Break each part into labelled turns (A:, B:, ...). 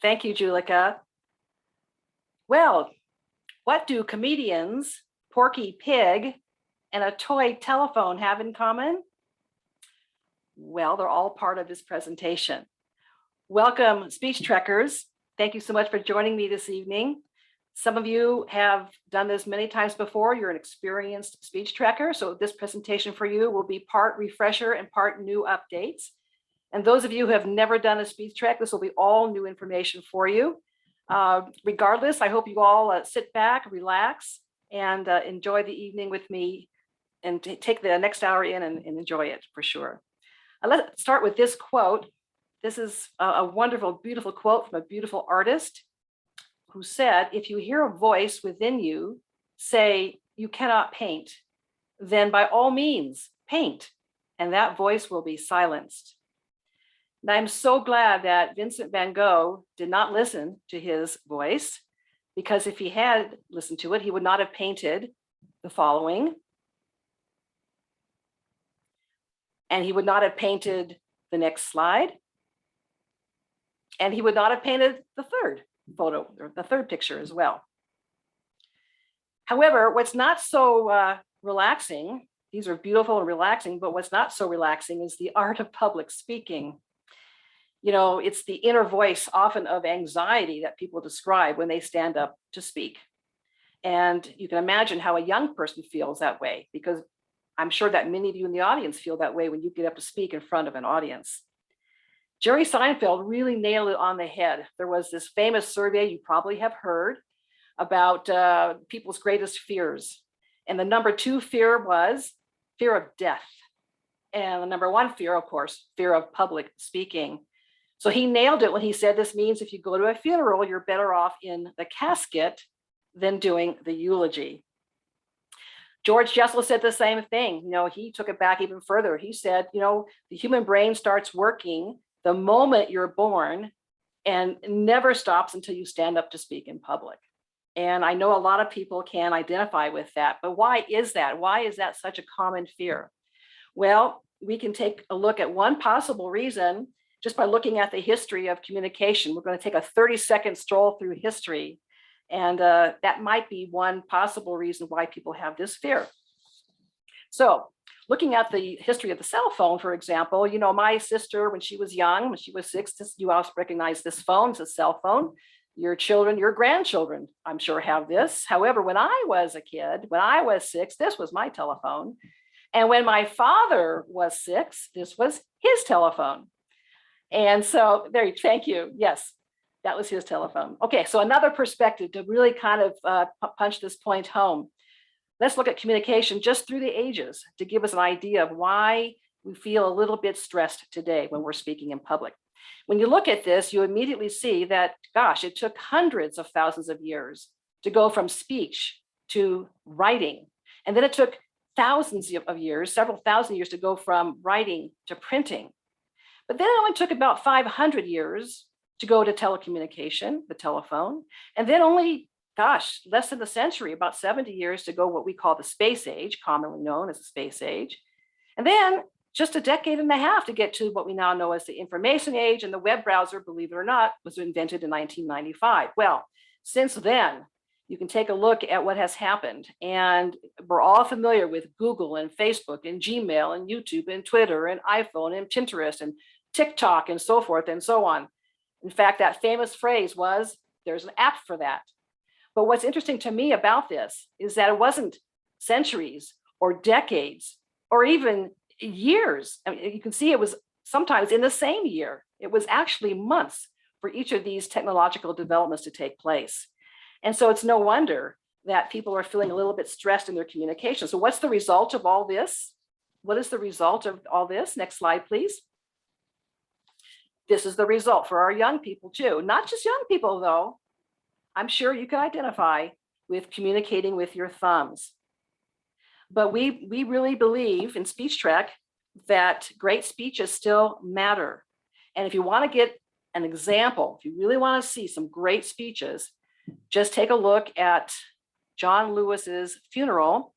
A: Thank you, Julika. Well, what do comedians, Porky Pig, and a toy telephone have in common? Well, they're all part of this presentation. Welcome, speech trekkers. Thank you so much for joining me this evening. Some of you have done this many times before. You're an experienced speech trekker, so this presentation for you will be part refresher and part new updates. And those of you who have never done a speech trek, this will be all new information for you. Regardless, I hope you all sit back, relax, and enjoy the evening with me and take the next hour in and enjoy it for sure. Let's start with this quote. This is a wonderful, beautiful quote from a beautiful artist who said, if you hear a voice within you say, you cannot paint, then by all means, paint, and that voice will be silenced. And I'm so glad that Vincent van Gogh did not listen to his voice, because if he had listened to it, he would not have painted the following. And he would not have painted the next slide. And he would not have painted the third photo, or the third picture as well. However, what's not so relaxing, these are beautiful and relaxing, but what's not so relaxing is the art of public speaking. You know, it's the inner voice often of anxiety that people describe when they stand up to speak. And you can imagine how a young person feels that way, because I'm sure that many of you in the audience feel that way when you get up to speak in front of an audience. Jerry Seinfeld really nailed it on the head. There was this famous survey you probably have heard about people's greatest fears. And the number 2 fear was fear of death. And the number 1 fear, of course, fear of public speaking. So he nailed it when he said this means if you go to a funeral, you're better off in the casket than doing the eulogy. George Jessel said the same thing. You know, he took it back even further. He said, you know, the human brain starts working the moment you're born and never stops until you stand up to speak in public. And I know a lot of people can identify with that, but why is that? Why is that such a common fear? Well, we can take a look at one possible reason just by looking at the history of communication. We're going to take a 30-second stroll through history. And that might be one possible reason why people have this fear. So looking at the history of the cell phone, for example, you know, my sister, when she was young, when she was 6, you also recognize this phone, it's a cell phone. Your children, your grandchildren, I'm sure have this. However, when I was a kid, when I was 6, this was my telephone. And when my father was 6, this was his telephone. And so there, thank you. Yes, that was his telephone. Okay, so another perspective to really kind of punch this point home. Let's look at communication just through the ages to give us an idea of why we feel a little bit stressed today when we're speaking in public. When you look at this, you immediately see that, gosh, it took hundreds of thousands of years to go from speech to writing. And then it took thousands of years, several thousand years to go from writing to printing. But then it only took about 500 years to go to telecommunication, the telephone, and then only, gosh, less than a century, about 70 years to go what we call the space age, commonly known as the space age. And then just a decade and a half to get to what we now know as the information age, and the web browser, believe it or not, was invented in 1995. Well, since then, you can take a look at what has happened. And we're all familiar with Google and Facebook and Gmail and YouTube and Twitter and iPhone and Pinterest and TikTok and so forth and so on. In fact, that famous phrase was, there's an app for that. But what's interesting to me about this is that it wasn't centuries or decades or even years. I mean, you can see it was sometimes in the same year. It was actually months for each of these technological developments to take place. And so it's no wonder that people are feeling a little bit stressed in their communication. So what's the result of all this? What is the result of all this? Next slide, please. This is the result for our young people too. Not just young people though. I'm sure you can identify with communicating with your thumbs. But we really believe in SpeechTrek that great speeches still matter. And if you want to get an example, if you really want to see some great speeches, just take a look at John Lewis's funeral.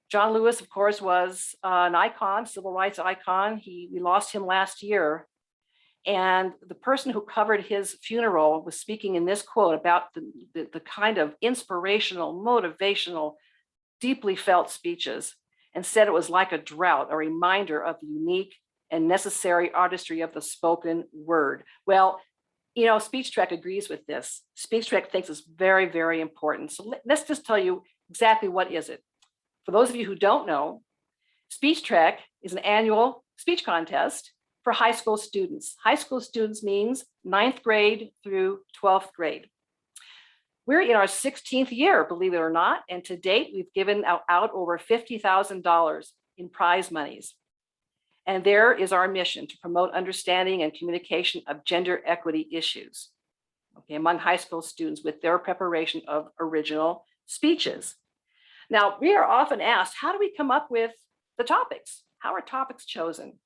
A: John Lewis, of course, was an icon, civil rights icon. We lost him last year. And the person who covered his funeral was speaking in this quote about the kind of inspirational, motivational, deeply felt speeches, and said it was like a drought, a reminder of the unique and necessary artistry of the spoken word. Well, you know, SpeechTrek agrees with this. SpeechTrek thinks it's very, very important. So let's just tell you exactly what is it. For those of you who don't know, SpeechTrek is an annual speech contest for high school students. High school students means 9th grade through 12th grade. We're in our 16th year, believe it or not, and to date, we've given out over $50,000 in prize monies. And there is our mission to promote understanding and communication of gender equity issues, okay, among high school students with their preparation of original speeches. Now, we are often asked, how do we come up with the topics? How are topics chosen?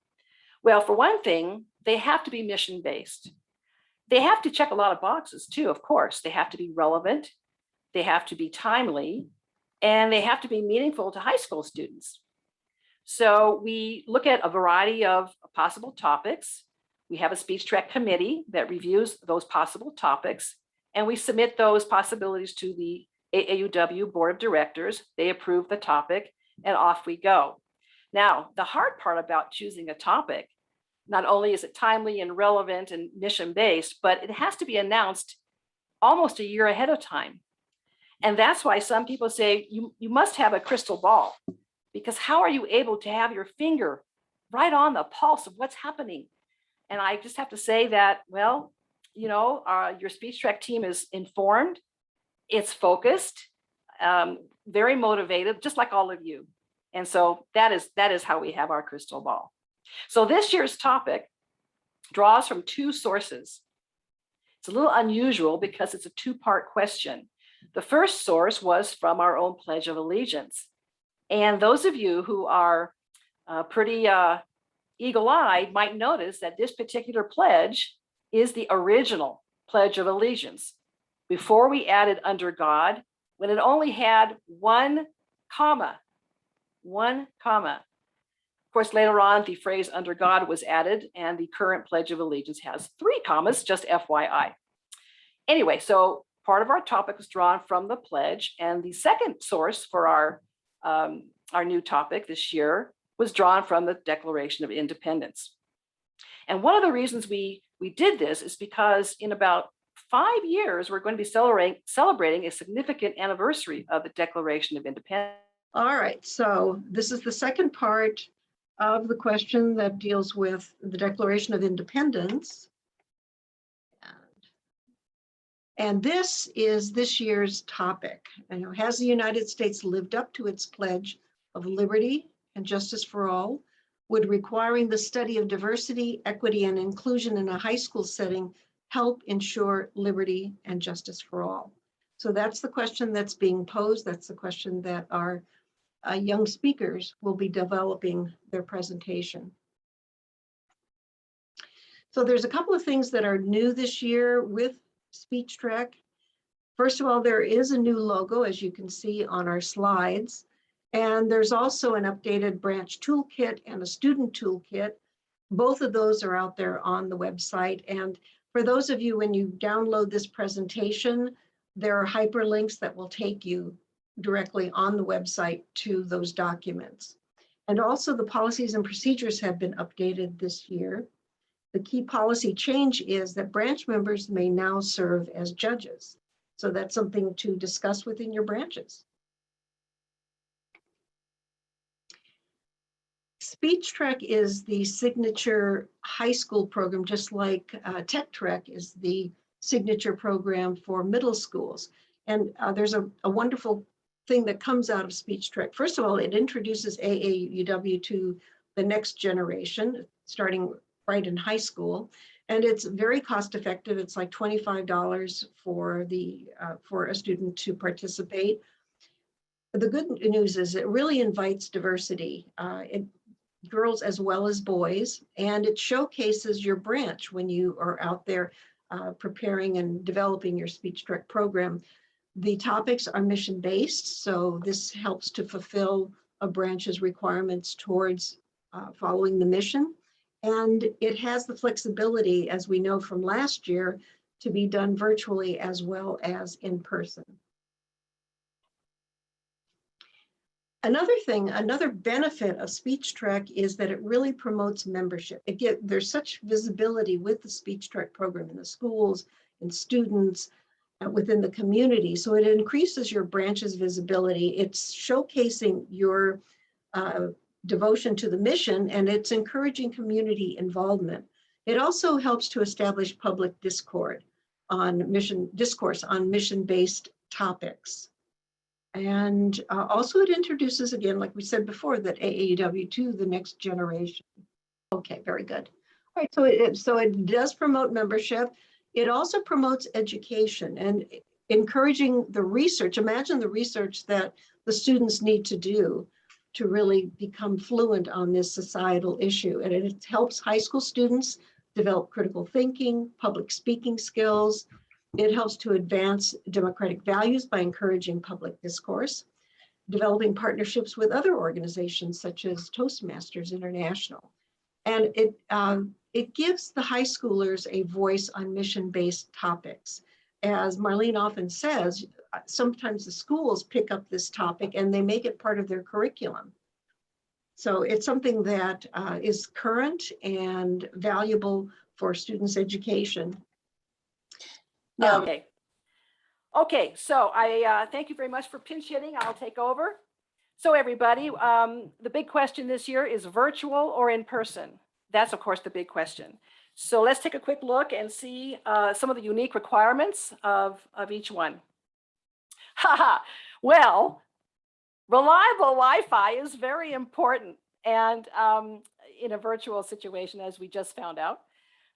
A: Well, for one thing, they have to be mission-based. They have to check a lot of boxes too, of course. They have to be relevant, they have to be timely, and they have to be meaningful to high school students. So we look at a variety of possible topics. We have a SpeechTrek committee that reviews those possible topics, and we submit those possibilities to the AAUW Board of Directors. They approve the topic, and off we go. Now, the hard part about choosing a topic, not only is it timely and relevant and mission-based, but it has to be announced almost a year ahead of time. And that's why some people say you must have a crystal ball, because how are you able to have your finger right on the pulse of what's happening? And I just have to say that, well, you know, your SpeechTrek team is informed, it's focused, very motivated, just like all of you. And so that is how we have our crystal ball. So this year's topic draws from two sources. It's a little unusual because it's a two-part question. The first source was from our own Pledge of Allegiance. And those of you who are pretty eagle-eyed might notice that this particular pledge is the original Pledge of Allegiance. Before we added under God, when it only had one comma. Of course, later on, the phrase under God was added, and the current Pledge of Allegiance has 3 commas, just FYI. Anyway, so part of our topic was drawn from the pledge, and the second source for our new topic this year was drawn from the Declaration of Independence. And one of the reasons we did this is because in about 5 years, we're going to be celebrating a significant anniversary of the Declaration of Independence.
B: All right, so this is the second part of the question that deals with the Declaration of Independence. And this is this year's topic. Has the United States lived up to its pledge of liberty and justice for all? Would requiring the study of diversity, equity, and inclusion in a high school setting help ensure liberty and justice for all? So that's the question that's being posed. That's the question that our young speakers will be developing their presentation. So there's a couple of things that are new this year with SpeechTrek. First of all, there is a new logo, as you can see on our slides. And there's also an updated branch toolkit and a student toolkit. Both of those are out there on the website. And for those of you, when you download this presentation, there are hyperlinks that will take you directly on the website to those documents. And also the policies and procedures have been updated this year. The key policy change is that branch members may now serve as judges. So that's something to discuss within your branches. SpeechTrek is the signature high school program, just like TechTrek is the signature program for middle schools. And there's a wonderful thing that comes out of SpeechTrek. First of all, it introduces AAUW to the next generation, starting right in high school. And it's very cost effective. It's like $25 for a student to participate. The good news is it really invites diversity, girls as well as boys, and it showcases your branch when you are out there preparing and developing your SpeechTrek program. The topics are mission-based, so this helps to fulfill a branch's requirements towards following the mission. And it has the flexibility, as we know from last year, to be done virtually as well as in person. Another benefit of SpeechTrek is that it really promotes membership. There's such visibility with the SpeechTrek program in the schools and students within the community. So it increases your branch's visibility. It's showcasing your devotion to the mission, and it's encouraging community involvement. It also helps to establish public discourse on mission-based topics. And also it introduces, again, like we said before, that AAUW to the next generation. Okay, very good. All right, so it does promote membership. It also promotes education and encouraging the research. Imagine the research that the students need to do to really become fluent on this societal issue. And it helps high school students develop critical thinking, public speaking skills. It helps to advance democratic values by encouraging public discourse, developing partnerships with other organizations such as Toastmasters International. And it gives the high schoolers a voice on mission-based topics. As Marlene often says, sometimes the schools pick up this topic and they make it part of their curriculum. So it's something that is current and valuable for students' education. Now,
A: Okay, so I thank you very much for pinch hitting. I'll take over. So everybody, the big question this year is virtual or in person? That's of course the big question. So let's take a quick look and see some of the unique requirements of each one. Well, reliable Wi-Fi is very important, and in a virtual situation, as we just found out.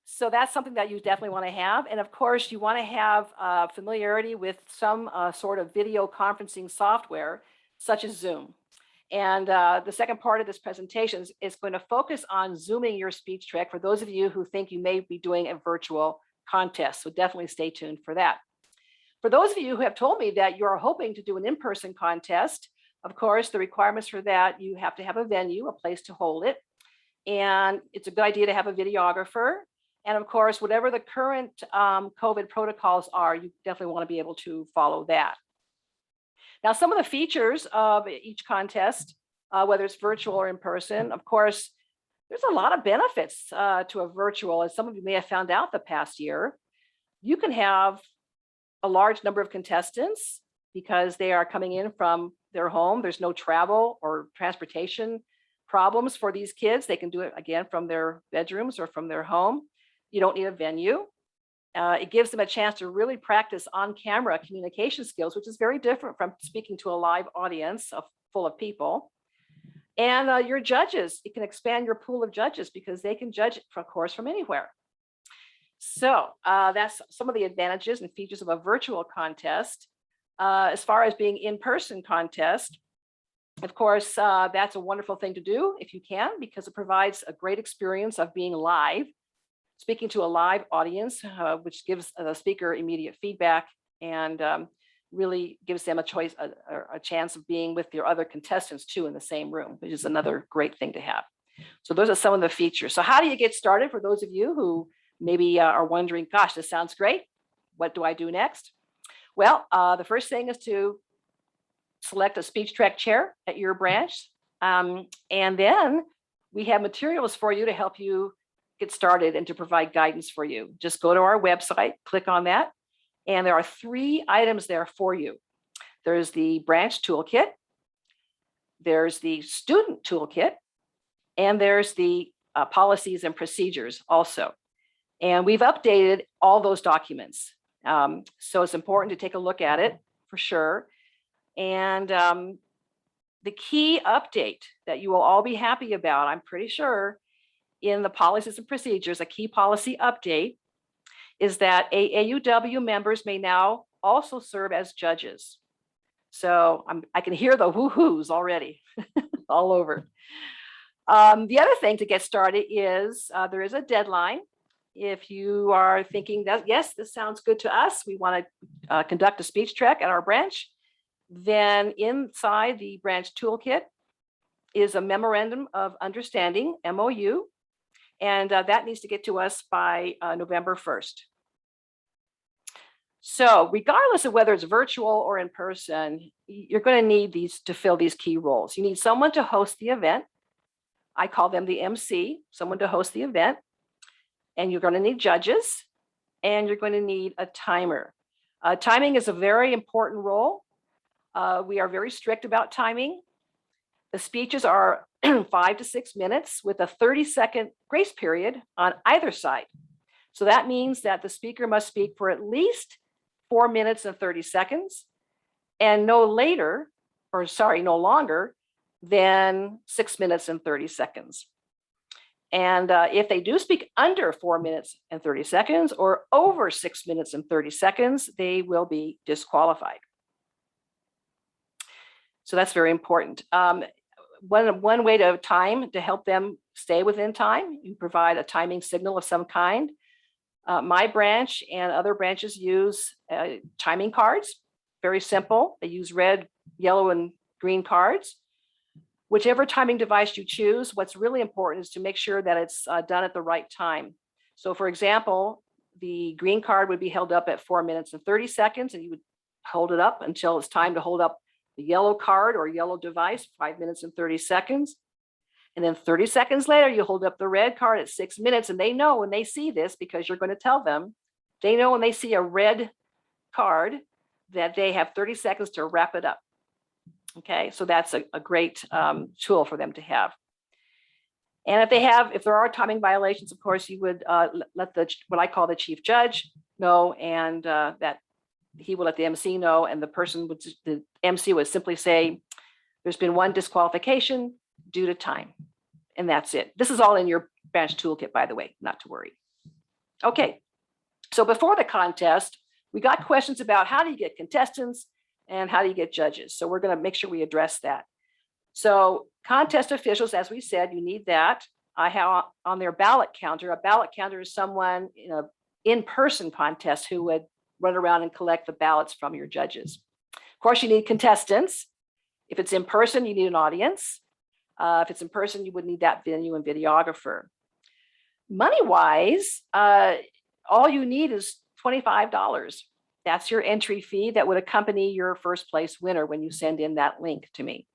A: So that's something that you definitely want to have. And of course, you want to have familiarity with some sort of video conferencing software, such as Zoom. And the second part of this presentation is going to focus on Zooming your SpeechTrek for those of you who think you may be doing a virtual contest. So definitely stay tuned for that. For those of you who have told me that you're hoping to do an in-person contest, of course, the requirements for that, you have to have a venue, a place to hold it. And it's a good idea to have a videographer. And of course, whatever the current COVID protocols are, you definitely want to be able to follow that. Now, some of the features of each contest, whether it's virtual or in person, of course, there's a lot of benefits to a virtual, as some of you may have found out the past year. You can have a large number of contestants because they are coming in from their home. There's no travel or transportation problems for these kids. They can do it again from their bedrooms or from their home. You don't need a venue. It gives them a chance to really practice on-camera communication skills, which is very different from speaking to a live audience full of people. And your judges, it can expand your pool of judges because they can judge, of course, from anywhere. So that's some of the advantages and features of a virtual contest. As far as being in-person contest, of course, that's a wonderful thing to do if you can, because it provides a great experience of being live, speaking to a live audience, which gives the speaker immediate feedback and really gives them a choice, a chance of being with your other contestants too in the same room, which is another great thing to have. So those are some of the features. So how do you get started for those of you who maybe are wondering, gosh, this sounds great. What do I do next? Well, the first thing is to select a SpeechTrek chair at your branch. And then we have materials for you to help you get started and to provide guidance for you. Just go to our website, click on that. And there are 3 items there for you. There's the branch toolkit, there's the student toolkit, and there's the policies and procedures also. And we've updated all those documents. So it's important to take a look at it for sure. And the key update that you will all be happy about, I'm pretty sure, in the policies and procedures, a key policy update is that AAUW members may now also serve as judges. So I can hear the woo-hoos already all over. The other thing to get started is there is a deadline. If you are thinking that, yes, this sounds good to us, we want to conduct a SpeechTrek at our branch, then inside the branch toolkit is a memorandum of understanding, MOU, And that needs to get to us by November 1st. So regardless of whether it's virtual or in person, you're going to need these to fill these key roles. You need someone to host the event. I call them the MC, someone to host the event. And you're going to need judges, and you're going to need a timer. Timing is a very important role. We are very strict about timing. The speeches are 5 to 6 minutes with a 30-second grace period on either side. So that means that the speaker must speak for at least 4 minutes and 30 seconds and no longer than 6 minutes and 30 seconds. And if they do speak under 4 minutes and 30 seconds or over 6 minutes and 30 seconds, they will be disqualified. So that's very important. One way to time to help them stay within time, you provide a timing signal of some kind. My branch and other branches use timing cards. Very simple. They use red, yellow, and green cards. Whichever timing device you choose, what's really important is to make sure that it's done at the right time. So for example, the green card would be held up at 4 minutes and 30 seconds, and you would hold it up until it's time to hold up the yellow card or yellow device, 5 minutes and 30 seconds. And then 30 seconds later, you hold up the red card at 6 minutes, and they know when they see this, because you're going to tell them, they know when they see a red card that they have 30 seconds to wrap it up. Okay, so that's a great tool for them to have. And if there are timing violations, of course, you would let what I call the chief judge know, and that he will let the MC know, and the MC would simply say, there's been one disqualification due to time, and that's it. This is all in your branch toolkit, by the way, not to worry. Okay, so before the contest, we got questions about how do you get contestants and how do you get judges? So we're going to make sure we address that. So contest officials, as we said, you need that. I have on their ballot counter. A ballot counter is someone in an in-person contest who would run around and collect the ballots from your judges. Of course, you need contestants. If it's in person, you need an audience. If it's in person, you would need that venue and videographer. Money-wise, all you need is $25. That's your entry fee that would accompany your first place winner when you send in that link to me.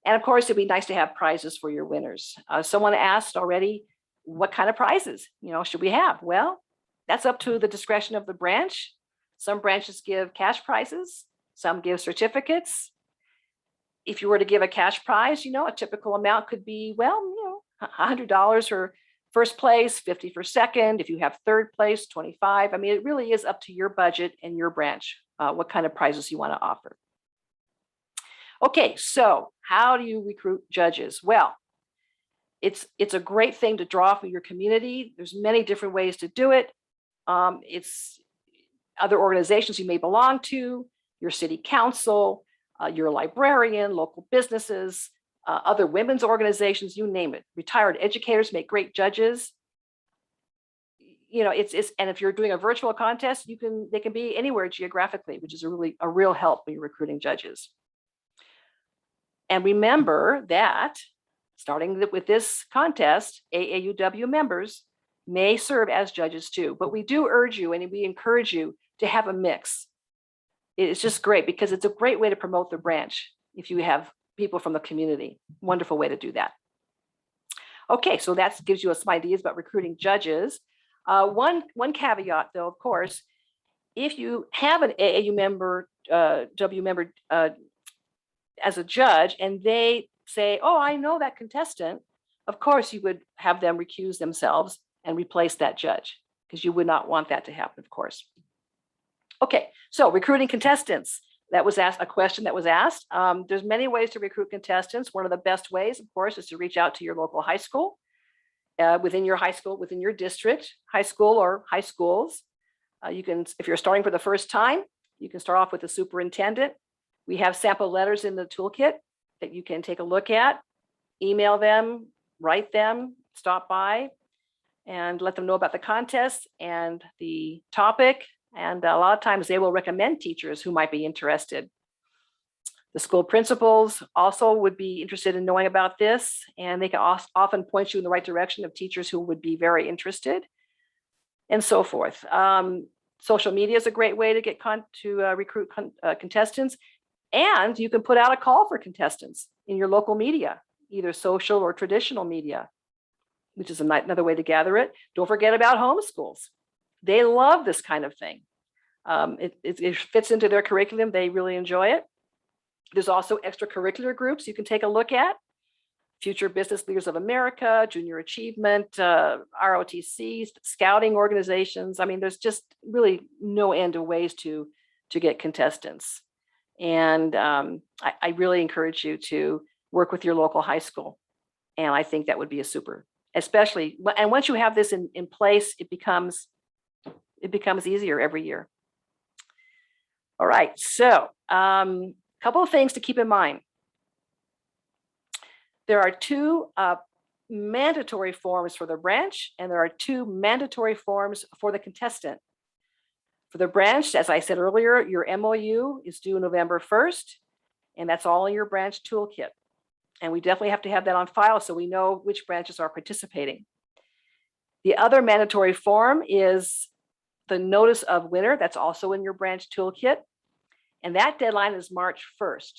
A: And of course, it'd be nice to have prizes for your winners. Someone asked already, what kind of prizes, should we have? Well, that's up to the discretion of the branch. Some branches give cash prizes, some give certificates. If you were to give a cash prize, a typical amount could be, $100 for first place, $50 for second. If you have third place, $25. I mean, it really is up to your budget and your branch, what kind of prizes you want to offer. Okay, so how do you recruit judges? Well, it's a great thing to draw from your community. There's many different ways to do it. It's other organizations you may belong to, your city council, your librarian, local businesses, other women's organizations, you name it. Retired educators make great judges. And if you're doing a virtual contest, they can be anywhere geographically, which is a real help when you're recruiting judges. And remember that starting with this contest, AAUW members may serve as judges too, but we do urge you and we encourage you to have a mix. It's just great because it's a great way to promote the branch if you have people from the community. Wonderful way to do that. Okay, so that gives you some ideas about recruiting judges. One caveat though, of course, if you have an AAU member, W member as a judge and they say, oh, I know that contestant, of course you would have them recuse themselves and replace that judge because you would not want that to happen, of course. Okay, so recruiting contestants. That was a question that was asked. There's many ways to recruit contestants. One of the best ways, of course, is to reach out to your local high school, within your high school, within your district, high school or high schools. You can, if you're starting for the first time, you can start off with the superintendent. We have sample letters in the toolkit that you can take a look at, email them, write them, stop by, and let them know about the contest and the topic. And a lot of times they will recommend teachers who might be interested. The school principals also would be interested in knowing about this, and they can often point you in the right direction of teachers who would be very interested, and so forth. Social media is a great way to get recruit contestants, and you can put out a call for contestants in your local media, either social or traditional media, which is another way to gather it. Don't forget about homeschools. They love this kind of thing. It fits into their curriculum. They really enjoy it. There's also extracurricular groups you can take a look at. Future Business Leaders of America, Junior Achievement, ROTCs, scouting organizations. I mean, there's just really no end of ways to get contestants. And I really encourage you to work with your local high school. And I think that would be a super, especially, and once you have this in place, it becomes easier every year. All right, so couple of things to keep in mind. There are 2 mandatory forms for the branch, and there are 2 mandatory forms for the contestant. For the branch, as I said earlier, your MOU is due November 1st, and that's all in your branch toolkit. And we definitely have to have that on file so we know which branches are participating. The other mandatory form is the notice of winner. That's also in your branch toolkit. And that deadline is March 1st.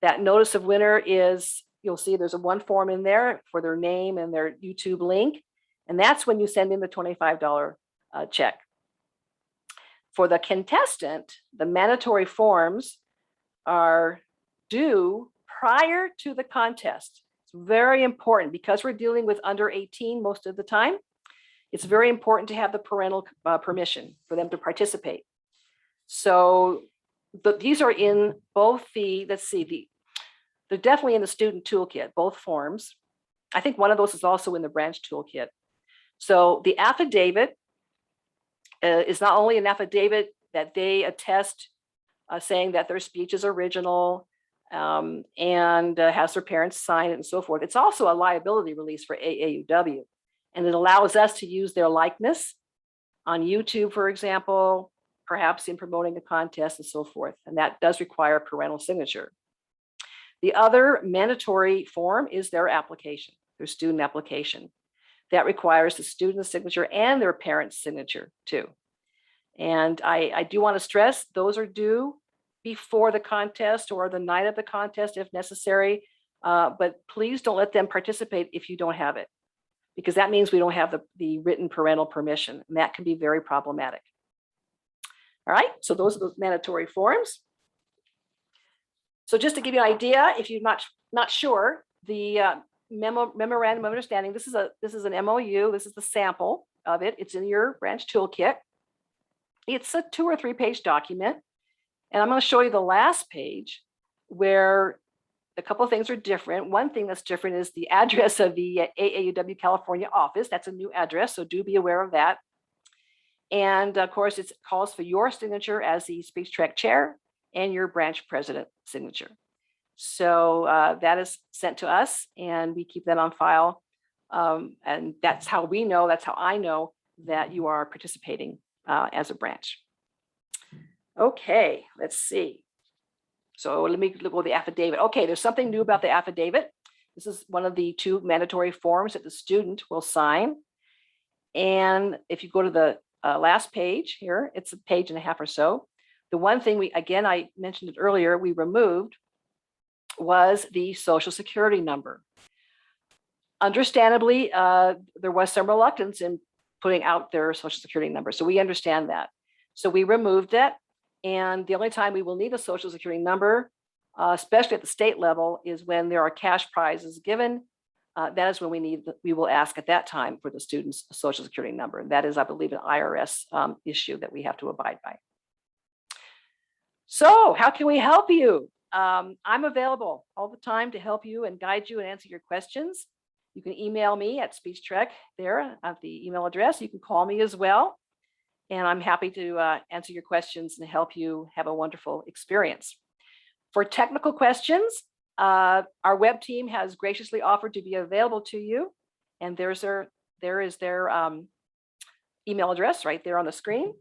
A: That notice of winner is, you'll see there's one form in there for their name and their YouTube link. And that's when you send in the $25 check. For the contestant, the mandatory forms are due prior to the contest. It's very important because we're dealing with under 18 most of the time. It's very important to have the parental permission for them to participate. So these are in both the, let's see, they're definitely in the student toolkit, both forms. I think one of those is also in the branch toolkit. So the affidavit is not only an affidavit that they attest saying that their speech is original and has their parents sign it and so forth. It's also a liability release for AAUW. And it allows us to use their likeness on YouTube, for example, perhaps in promoting a contest and so forth. And that does require parental signature. The other mandatory form is their application, their student application. That requires the student's signature and their parent's signature too. And I do want to stress those are due before the contest or the night of the contest if necessary. But please don't let them participate if you don't have it, because that means we don't have the written parental permission, and that can be very problematic. All right, so those are those mandatory forms. So just to give you an idea, if you're not sure, the memorandum of understanding, this is an MOU, this is the sample of it. It's in your branch toolkit. It's a 2 or 3 page document. And I'm going to show you the last page where a couple of things are different. One thing that's different is the address of the AAUW California office. That's a new address, so do be aware of that. And of course, it calls for your signature as the Speech Track chair and your branch president signature. So that is sent to us and we keep that on file. And that's how I know that you are participating as a branch. Okay, let's see. So let me look at the affidavit. Okay, there's something new about the affidavit. This is one of the 2 mandatory forms that the student will sign. And if you go to the last page here, it's a page and a half or so. The one thing I mentioned it earlier, we removed was the Social Security number. Understandably, there was some reluctance in putting out their Social Security number. So we understand that. So we removed it. And the only time we will need a Social Security number, especially at the state level, is when there are cash prizes given. That is when we will ask at that time for the student's Social Security number. And that is, I believe, an IRS issue that we have to abide by. So how can we help you? I'm available all the time to help you and guide you and answer your questions. You can email me at SpeechTrek there at the email address. You can call me as well. And I'm happy to answer your questions and help you have a wonderful experience. For technical questions, our web team has graciously offered to be available to you. And there is their email address right there on the screen.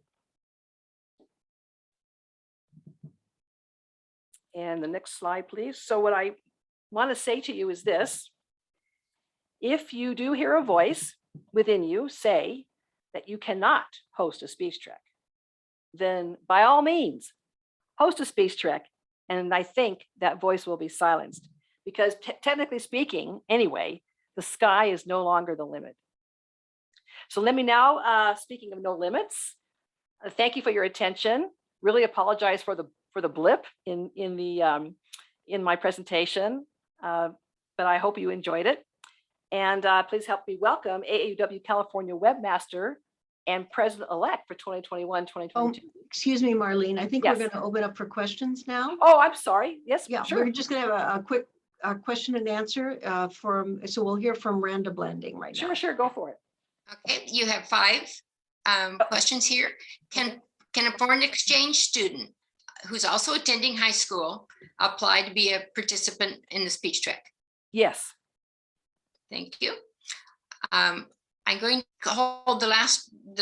A: And the next slide, please. So what I want to say to you is this. If you do hear a voice within you say that you cannot host a speech trek, then by all means, host a speech trek. And I think that voice will be silenced because technically speaking, anyway, the sky is no longer the limit. So let me now, speaking of no limits, thank you for your attention. Really apologize for the blip in my presentation, but I hope you enjoyed it. And please help me welcome AAUW California Webmaster and President-elect for 2021-2022.
B: Excuse me, Marlene. I think
A: Yes.
B: we're going to open up for questions now.
A: Oh, I'm sorry. Yes,
B: Yeah,
A: sure.
B: we're just going to have a quick question and answer so we'll hear from Randa Blending right now.
A: Sure, go for it.
C: Okay, you have 5 questions here. Can a foreign exchange student who's also attending high school apply to be a participant in the speech trek?
A: Yes.
C: Thank you. I'm going to hold the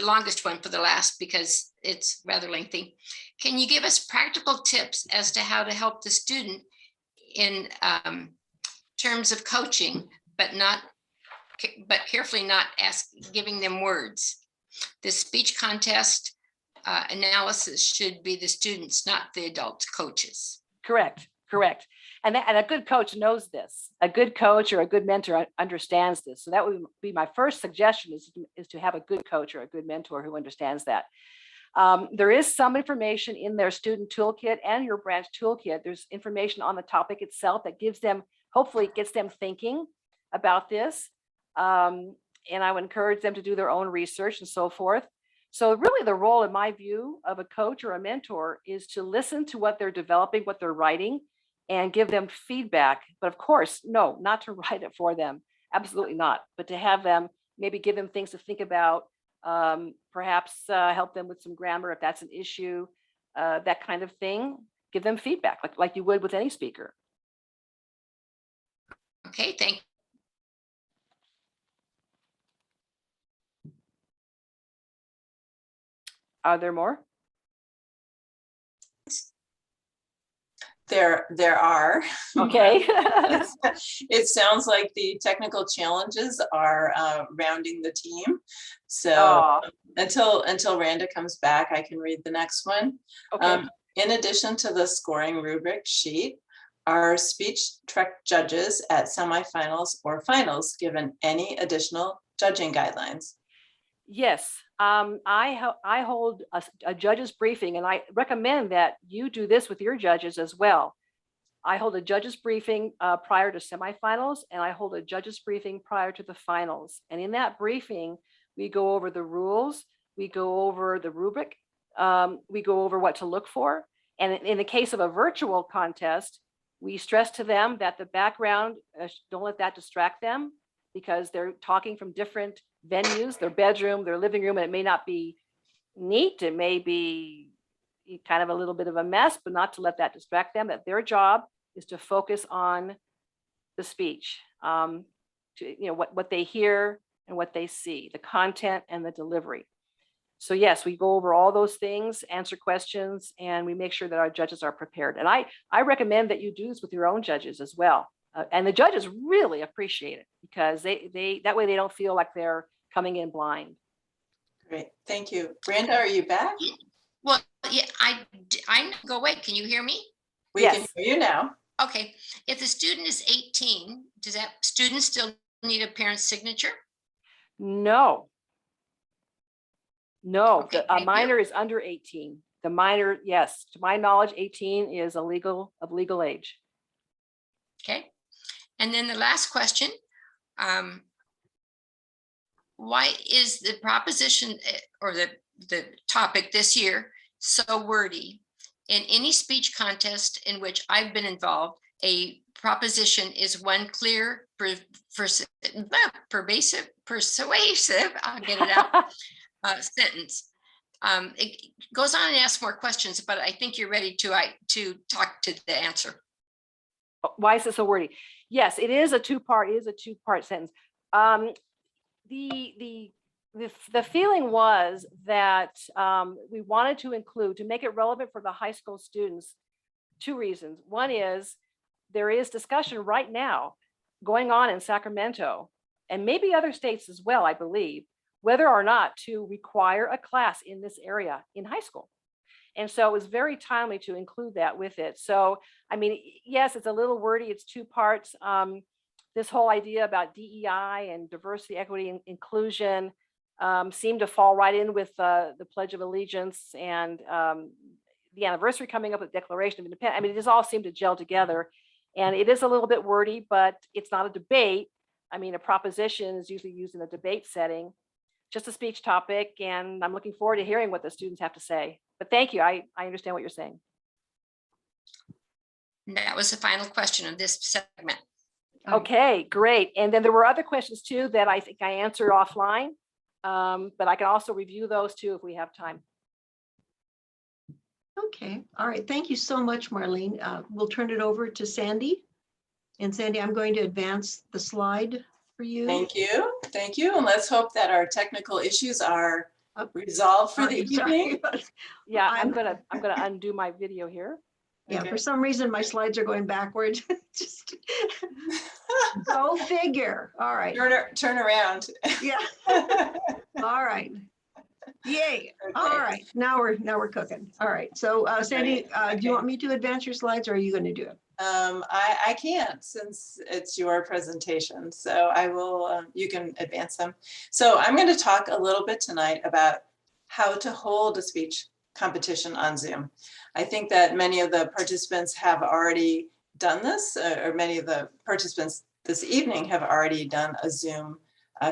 C: longest one for the last because it's rather lengthy. Can you give us practical tips as to how to help the student in terms of coaching, but carefully not giving them words? The speech contest analysis should be the students, not the adult coaches.
A: Correct. And a good coach knows this. A good coach or a good mentor understands this. So that would be my first suggestion is to have a good coach or a good mentor who understands that. There is some information in their student toolkit and your branch toolkit. There's information on the topic itself that gives them, hopefully gets them thinking about this. And I would encourage them to do their own research and so forth. So really the role, in my view, of a coach or a mentor is to listen to what they're developing, what they're writing, and give them feedback. But of course, no, not to write it for them. Absolutely not. But to have them, maybe give them things to think about, perhaps help them with some grammar if that's an issue, that kind of thing. Give them feedback like you would with any speaker.
C: Okay, thank you.
A: Are there more?
D: There are.
A: Okay.
D: It sounds like the technical challenges are rounding the team. So
A: Aw,
D: until Randa comes back, I can read the next one.
A: okay.
D: In addition to the scoring rubric sheet, are speech trek judges at semifinals or finals given any additional judging guidelines?
A: Yes, I hold a judge's briefing, and I recommend that you do this with your judges as well. I hold a judge's briefing prior to semifinals, and I hold a judge's briefing prior to the finals. And in that briefing, we go over the rules, we go over the rubric, we go over what to look for. And in the case of a virtual contest, we stress to them that the background, don't let that distract them, because they're talking from different venues, their bedroom, their living room, and it may not be neat. It may be kind of a little bit of a mess, but not to let that distract them, that their job is to focus on the speech, what they hear and what they see, the content and the delivery. So yes, we go over all those things, answer questions, and we make sure that our judges are prepared. And I recommend that you do this with your own judges as well. And the judges really appreciate it because they that way they don't feel like they're coming in blind.
D: Great, thank you. Randa, are you back?
C: Well, yeah, I go away. Can you hear me?
D: We
A: Yes.
D: can hear you now.
C: Okay, if the student is 18, does that student still need a parent's signature?
A: No.
C: Okay,
A: A
C: thank you.
A: minor is under 18. The minor, yes, to my knowledge, 18 is of legal age.
C: Okay, and then the last question, why is the proposition or the topic this year so wordy? In any speech contest in which I've been involved, a proposition is one clear, persuasive, I'll get it out, sentence. It goes on and asks more questions, but I think you're ready to talk to the answer.
A: Why is it so wordy? Yes, it is a two-part sentence. The feeling was that we wanted to include, to make it relevant for the high school students, two reasons. One is there is discussion right now going on in Sacramento and maybe other states as well, I believe, whether or not to require a class in this area in high school. And so it was very timely to include that with it. So, I mean, yes, it's a little wordy. It's two parts. This whole idea about DEI and diversity, equity, and inclusion seemed to fall right in with the Pledge of Allegiance and the anniversary coming up with the Declaration of Independence. I mean, it just all seemed to gel together. And it is a little bit wordy, but it's not a debate. I mean, a proposition is usually used in a debate setting, just a speech topic. And I'm looking forward to hearing what the students have to say. But thank you. I understand what you're saying.
C: And that was the final question of this segment.
A: Okay, great. And then there were other questions too that I think I answered offline, but I can also review those too if we have time.
B: Okay, all right. Thank you so much, Marlene. We'll turn it over to Sandy. And Sandy, I'm going to advance the slide for you.
D: Thank you. Thank you. And let's hope that our technical issues are resolved for the
B: Sorry,
D: evening.
A: Yeah, I'm
B: I'm-
A: gonna undo my video here.
B: Yeah,
D: Okay.
B: for some reason, my slides are going backwards. Just go figure. All right.
D: Turn around.
B: Yeah. All right. Yay. All right. Now we're cooking. All right. So Sandy,
D: Right,
B: do you
D: okay.
B: want me to advance your slides or are you going to do it?
D: I can't since it's your presentation, so I will, you can advance them. So I'm going to talk a little bit tonight about how to hold a speech competition on Zoom. I think that many of the participants have already done this, or many of the participants this evening have already done a Zoom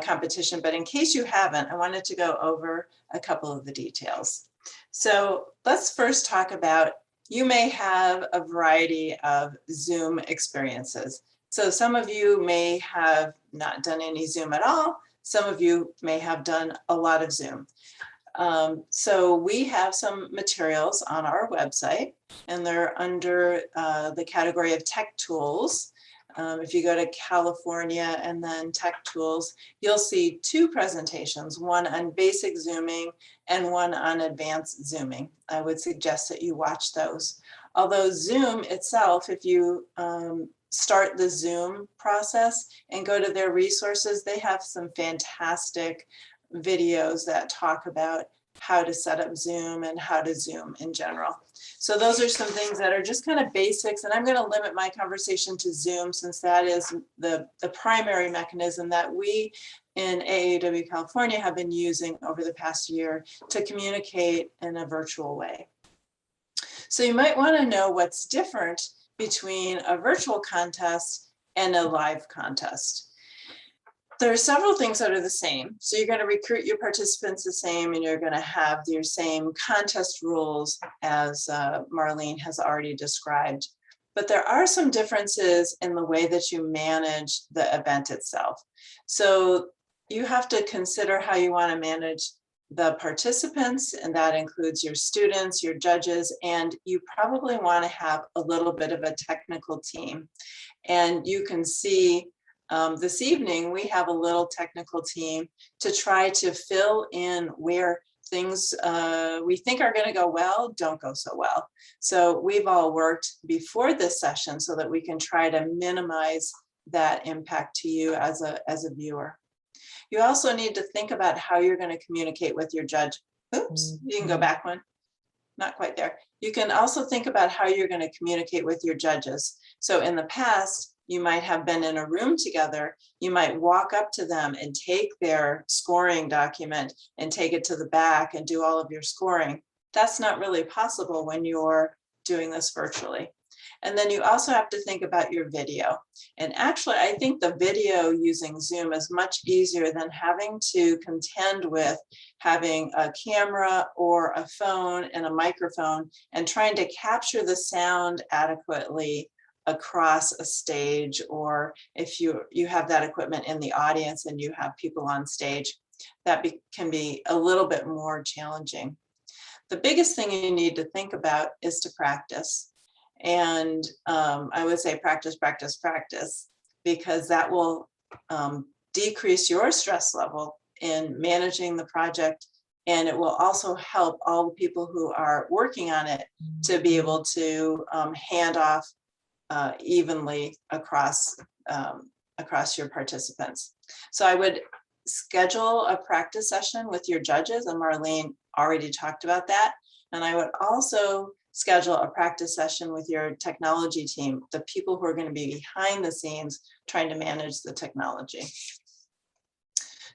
D: competition, but in case you haven't, I wanted to go over a couple of the details. So let's first talk about, you may have a variety of Zoom experiences. So some of you may have not done any Zoom at all. Some of you may have done a lot of Zoom. So we have some materials on our website and they're under the category of tech tools. If you go to California and then tech tools, you'll see two presentations, one on basic Zooming and one on advanced Zooming. I would suggest that you watch those. Although Zoom itself, if you start the Zoom process and go to their resources, they have some fantastic videos that talk about how to set up Zoom and how to Zoom in general. So those are some things that are just kind of basics, and I'm going to limit my conversation to Zoom since that is the primary mechanism that we in AAUW California have been using over the past year to communicate in a virtual way. So you might want to know what's different between a virtual contest and a live contest. There are several things that are the same. So you're going to recruit your participants the same, and you're going to have your same contest rules as Marlene has already described. But there are some differences in the way that you manage the event itself. So you have to consider how you want to manage the participants, and that includes your students, your judges, and you probably want to have a little bit of a technical team. And you can see this evening, we have a little technical team to try to fill in where things we think are going to go well, don't go so well. So we've all worked before this session so that we can try to minimize that impact to you as a viewer. You also need to think about how you're going to communicate with your judge. Oops, you can go back one. Not quite there. You can also think about how you're going to communicate with your judges. So in the past, you might have been in a room together. You might walk up to them and take their scoring document and take it to the back and do all of your scoring. That's not really possible when you're doing this virtually. And then you also have to think about your video. And actually, I think the video using Zoom is much easier than having to contend with having a camera or a phone and a microphone and trying to capture the sound adequately across a stage, or if you have that equipment in the audience and you have people on stage, that can be a little bit more challenging. The biggest thing you need to think about is to practice. And I would say practice, practice, practice, because that will decrease your stress level in managing the project And it will also help all the people who are working on it to be able to hand off evenly across your participants. So I would schedule a practice session with your judges, and Marlene already talked about that. And I would also schedule a practice session with your technology team, the people who are going to be behind the scenes trying to manage the technology.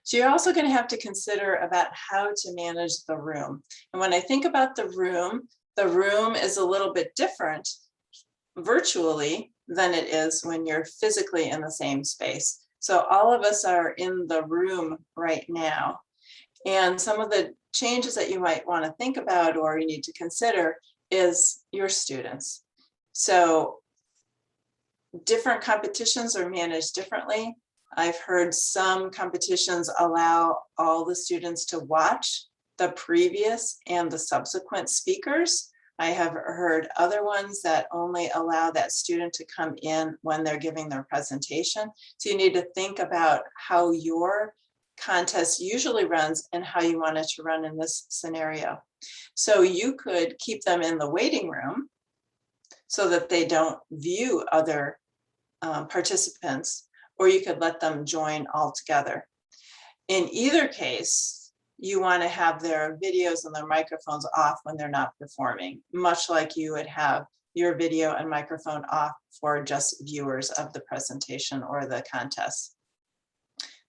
D: So you're also going to have to consider about how to manage the room. And when I think about the room is a little bit different virtually than it is when you're physically in the same space. So all of us are in the room right now. And some of the changes that you might want to think about or you need to consider is your students. So different competitions are managed differently. I've heard some competitions allow all the students to watch the previous and the subsequent speakers. I have heard other ones that only allow that student to come in when they're giving their presentation. So you need to think about how your contest usually runs and how you want it to run in this scenario. So you could keep them in the waiting room so that they don't view other participants, or you could let them join all together. In either case, you want to have their videos and their microphones off when they're not performing, much like you would have your video and microphone off for just viewers of the presentation or the contest.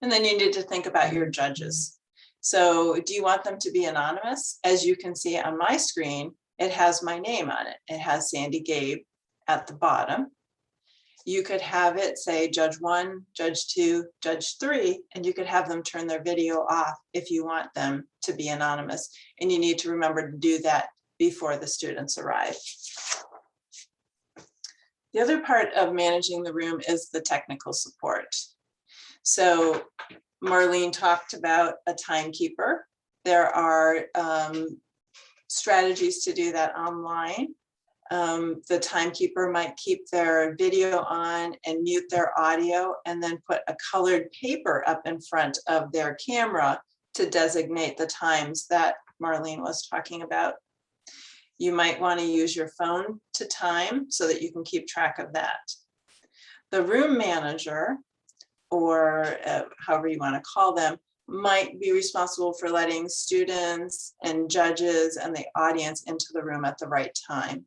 D: And then you need to think about your judges. So do you want them to be anonymous? As you can see on my screen, it has my name on it. It has Sandy Gabe at the bottom. You could have it say Judge 1, Judge 2, Judge 3, and you could have them turn their video off if you want them to be anonymous. And you need to remember to do that before the students arrive. The other part of managing the room is the technical support. So Marlene talked about a timekeeper. There are strategies to do that online. The timekeeper might keep their video on and mute their audio and then put a colored paper up in front of their camera to designate the times that Marlene was talking about. You might want to use your phone to time so that you can keep track of that. The room manager, or however you want to call them, might be responsible for letting students and judges and the audience into the room at the right time.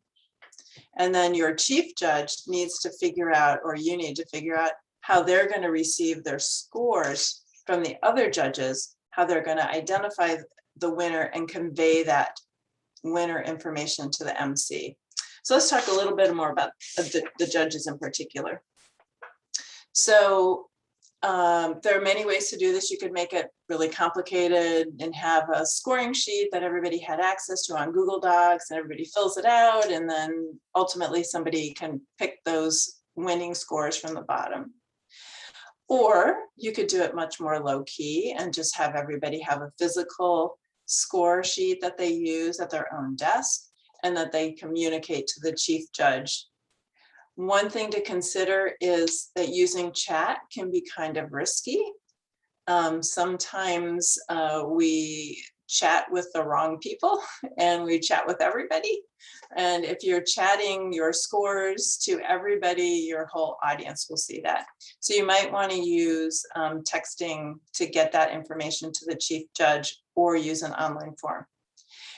D: And then your chief judge needs to figure out, or you need to figure out, how they're going to receive their scores from the other judges, how they're going to identify the winner and convey that winner information to the MC. So let's talk a little bit more about the judges in particular. So there are many ways to do this. You could make it really complicated and have a scoring sheet that everybody had access to on Google Docs and everybody fills it out, and then ultimately somebody can pick those winning scores from the bottom. Or you could do it much more low key and just have everybody have a physical score sheet that they use at their own desk and that they communicate to the chief judge. One thing to consider is that using chat can be kind of risky. Sometimes we chat with the wrong people and we chat with everybody. And if you're chatting your scores to everybody, your whole audience will see that. So you might want to use texting to get that information to the chief judge, or use an online form.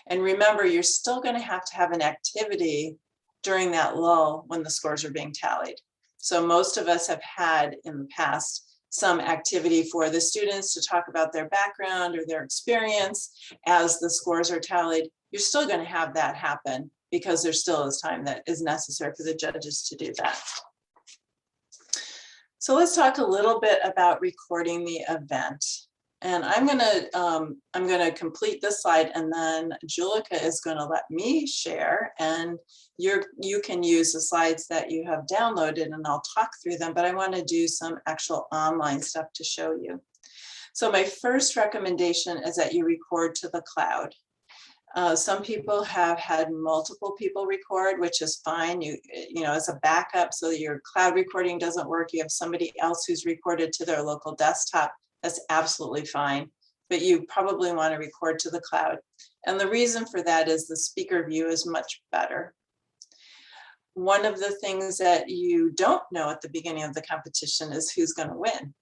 D: And remember, you're still going to have an activity during that lull when the scores are being tallied. So most of us have had in the past some activity for the students to talk about their background or their experience as the scores are tallied. You're still going to have that happen because there still is time that is necessary for the judges to do that. So let's talk a little bit about recording the event. And I'm gonna complete this slide, and then Julika is gonna let me share, and you can use the slides that you have downloaded and I'll talk through them, but I wanna do some actual online stuff to show you. So my first recommendation is that you record to the cloud. Some people have had multiple people record, which is fine. You know, as a backup, so that your cloud recording doesn't work, you have somebody else who's recorded to their local desktop. That's absolutely fine. but you probably want to record to the cloud. And the reason for that is the speaker view is much better. One of the things that you don't know at the beginning of the competition is who's going to win.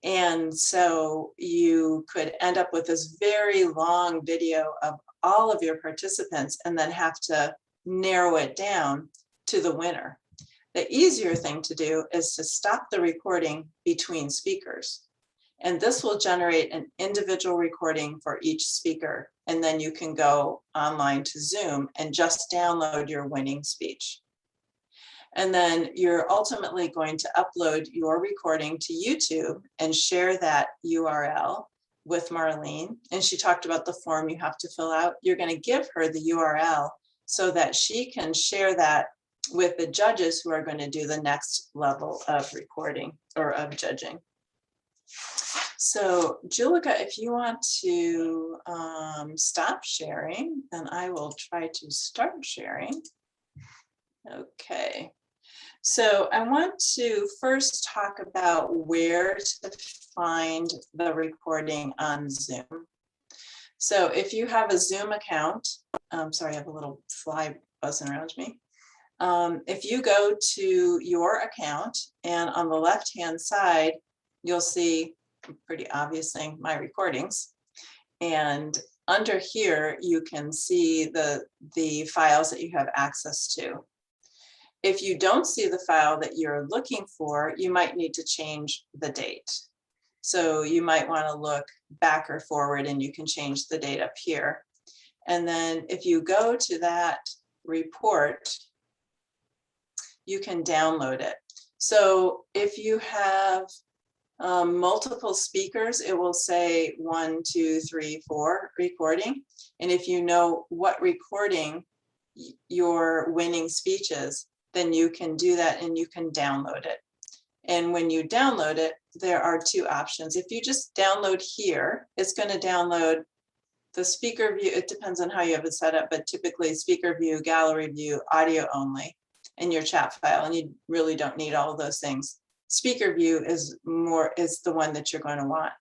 D: And so you could end up with this very long video of all of your participants and then have to narrow it down to the winner. The easier thing to do is to stop the recording between speakers. And this will generate an individual recording for each speaker. And then you can go online to Zoom and just download your winning speech. And then you're ultimately going to upload your recording to YouTube and share that URL with Marlene. And she talked about the form you have to fill out. You're going to give her the URL so that she can share that with the judges who are going to do the next level of recording or of judging. So Julika, if you want to stop sharing, then I will try to start sharing. Okay. So I want to first talk about where to find the recording on Zoom. So if you have a Zoom account, sorry, I have a little fly buzzing around me. If you go to your account and on the left-hand side, you'll see a pretty obvious thing, my recordings. And under here, you can see the files that you have access to. If you don't see the file that you're looking for, you might need to change the date. So you might want to look back or forward and you can change the date up here. And then if you go to that report, you can download it. So if you have multiple speakers, it will say 1, 2, 3, 4 recording. And if you know what recording your winning speech is, then you can do that and you can download it. And when you download it, there are two options. If you just download here, it's going to download the speaker view. It depends on how you have it set up, but typically speaker view, gallery view, audio only, and your chat file. And you really don't need all of those things. Speaker view is the one that you're going to want.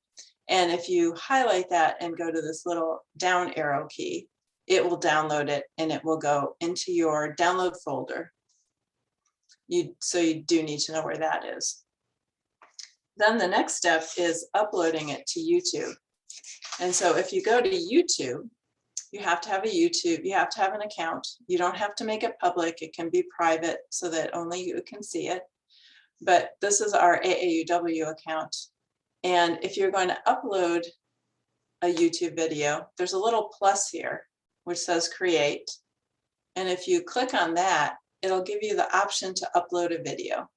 D: And if you highlight that and go to this little down arrow key, it will download it and it will go into your download folder. So you do need to know where that is. Then the next step is uploading it to YouTube. And so if you go to YouTube, you have to have an account. You don't have to make it public. It can be private so that only you can see it. But this is our AAUW account. And if you're going to upload a YouTube video, there's a little plus here, which says create. And if you click on that, it'll give you the option to upload a video.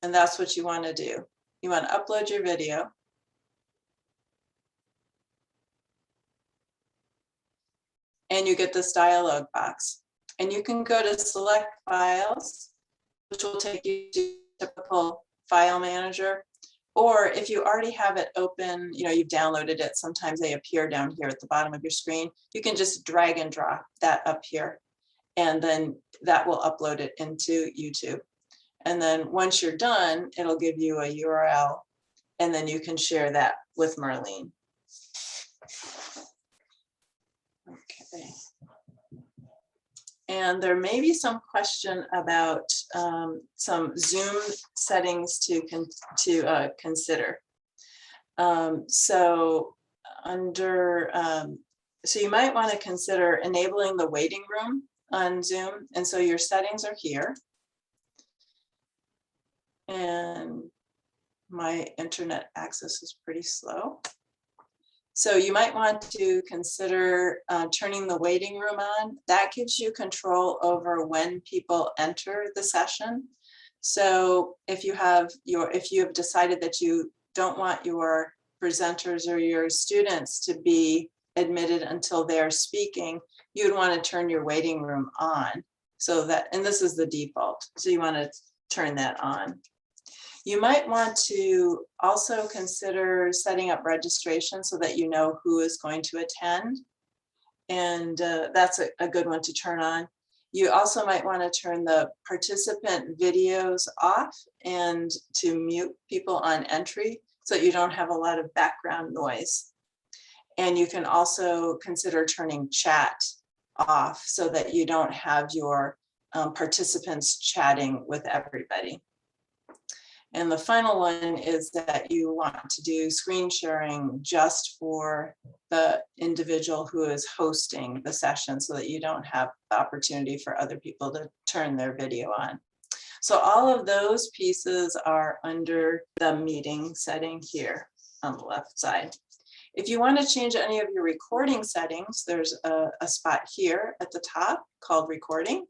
D: And that's what you want to do. You want to upload your video. And you get this dialog box. And you can go to select files, which will take you to typical file manager. Or if you already have it open, you've downloaded it, sometimes they appear down here at the bottom of your screen. You can just drag and drop that up here. And then that will upload it into YouTube. And then once you're done, it'll give you a URL and then you can share that with Marlene. Okay. And there may be some question about some Zoom settings to consider. So you might want to consider enabling the waiting room on Zoom. And so your settings are here. And my internet access is pretty slow. So you might want to consider turning the waiting room on. That gives you control over when people enter the session. So if you have decided that you don't want your presenters or your students to be admitted until they're speaking, you would want to turn your waiting room on. So that, and this is the default. So you want to turn that on. You might want to also consider setting up registration so that you know who is going to attend. And that's a good one to turn on. You also might want to turn the participant videos off and to mute people on entry so that you don't have a lot of background noise. And you can also consider turning chat off so that you don't have your participants chatting with everybody. And the final one is that you want to do screen sharing just for the individual who is hosting the session so that you don't have the opportunity for other people to turn their video on. So all of those pieces are under the meeting setting here on the left side. If you want to change any of your recording settings, there's a spot here at the top called recording,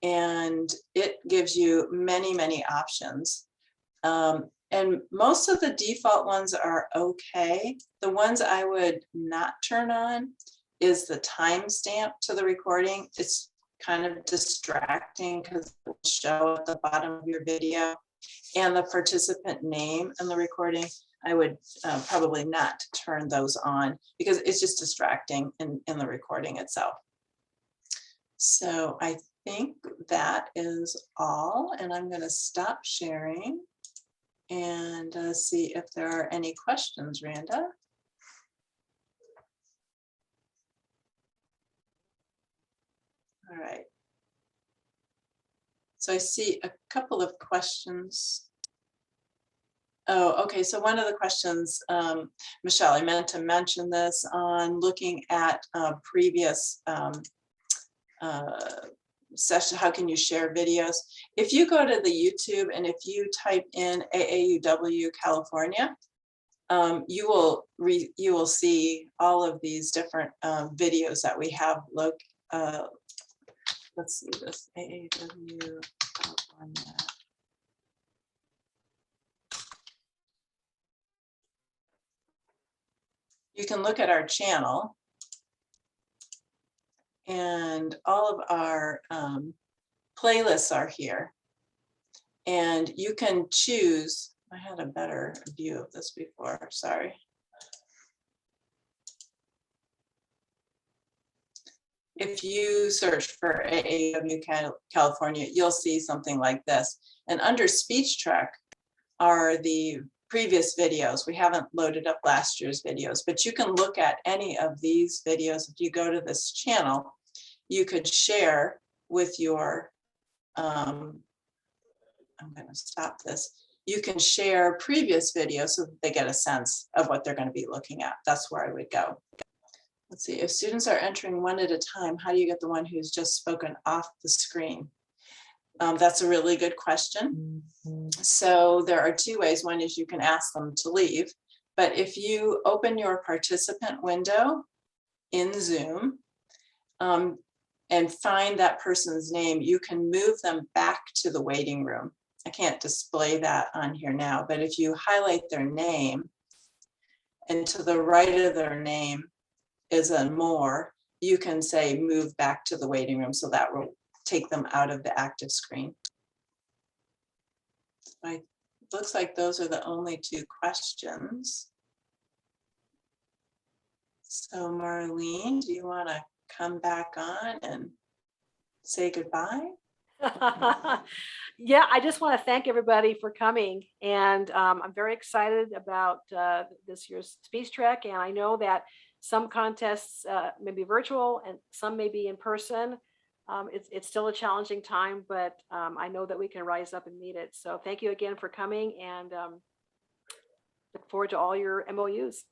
D: and it gives you many, many options. And most of the default ones are okay. The ones I would not turn on is the timestamp to the recording. It's kind of distracting because it will show at the bottom of your video, and the participant name in the recording. I would probably not turn those on because it's just distracting in the recording itself. So I think that is all, and I'm going to stop sharing and see if there are any questions, Randa. All right. So I see a couple of questions. Oh, okay. So one of the questions, Michelle, I meant to mention this on looking at previous session. How can you share videos? If you go to the YouTube and if you type in AAUW California, you will see all of these different videos that we have. Look, let's see this AAW California. You can look at our channel, and all of our playlists are here. And you can choose, I had a better view of this before, sorry. If you search for AAW California, you'll see something like this. And under Speech Trek are the previous videos. We haven't loaded up last year's videos, but you can look at any of these videos. If you go to this channel, you could share with your, I'm going to stop this. You can share previous videos so that they get a sense of what they're going to be looking at. That's where I would go. Let's see, if students are entering one at a time, how do you get the one who's just spoken off the screen? That's a really good question. So there are two ways. One is you can ask them to leave, but if you open your participant window in Zoom and find that person's name, you can move them back to the waiting room. I can't display that on here now, but if you highlight their name and to the right of their name is a more, you can say move back to the waiting room, so that will take them out of the active screen. Looks like those are the only two questions. So Marlene, do you want to come back on and say goodbye?
A: Yeah, I just want to thank everybody for coming, and I'm very excited about this year's Speech Trek, and I know that some contests may be virtual and some may be in person. It's still a challenging time, but I know that we can rise up and meet it. So thank you again for coming, and look forward to all your MOUs.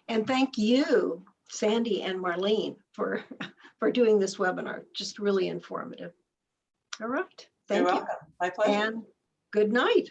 B: And thank you, Sandy and Marlene, for doing this webinar. Just really informative. All right. Thank
D: You're
B: you.
D: welcome. My pleasure.
B: And good night.